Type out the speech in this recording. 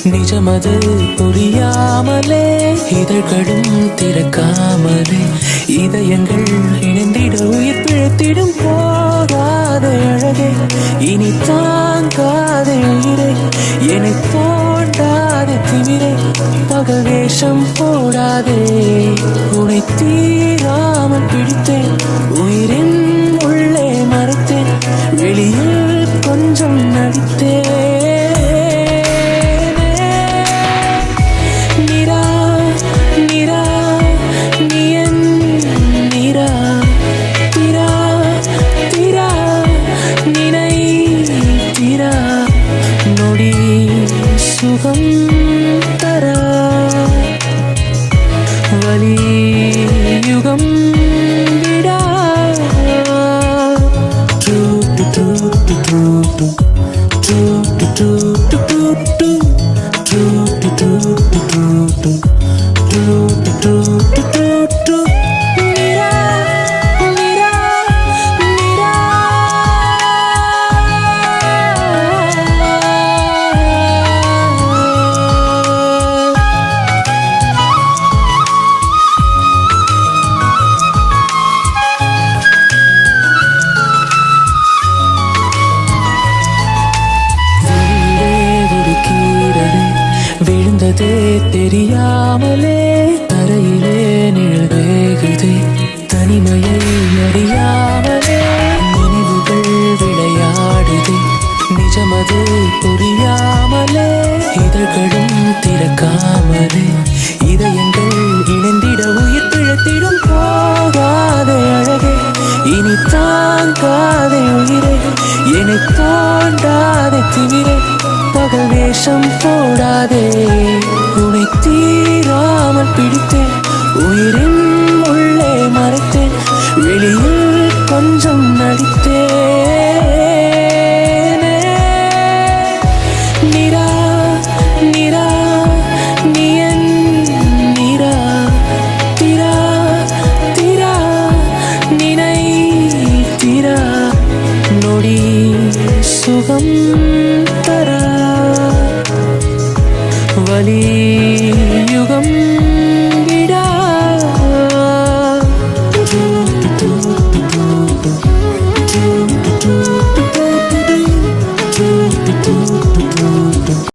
நிஜமது புரியாமலே இதழ்களும் திறக்காமலே இதயங்கள் இணைந்திட உயிர் பிழைத்திடும் போகாத அழகே இனி தாங்காத உயிரை என்னை தோண்டாத திமிரை பகல் வேஷம் போடாதே உனை தீராமல் பிடித்தேன் உயிரின் உள்ளே மறைத்தேன் வெளியில் கொஞ்சம் நடித்தேன் சுகம் தர வலி யுகம் விடா டு டு டு டு டு டு டு டு டு டு டு டு டு டு டு டு டு விழுந்ததே தெரியாமலே தரையிலே நிழல் வேகுதே தனிமையை அறியாமலே நினைவுகள் விளையாடுதே நிஜமது புரியாமலே இதழ்களும் திறக்காமலே இதயங்கள் இணைந்திட உயிர் பிழைத்திடும் போகாத அழகே இனி தாங்காத உயிரை என்னை தோண்டாத திமிரை பகல் வேஷம் போடாதே உனை தீராமல் பிடித்தேன் உயிரின் உள்ளே மறைத்தேன் வெளியில் கொஞ்சம் நடித்தேன் நிரா நிரா நீ என் நிரா திரா திரா நினை திரா நொடி சுகம் தர வலி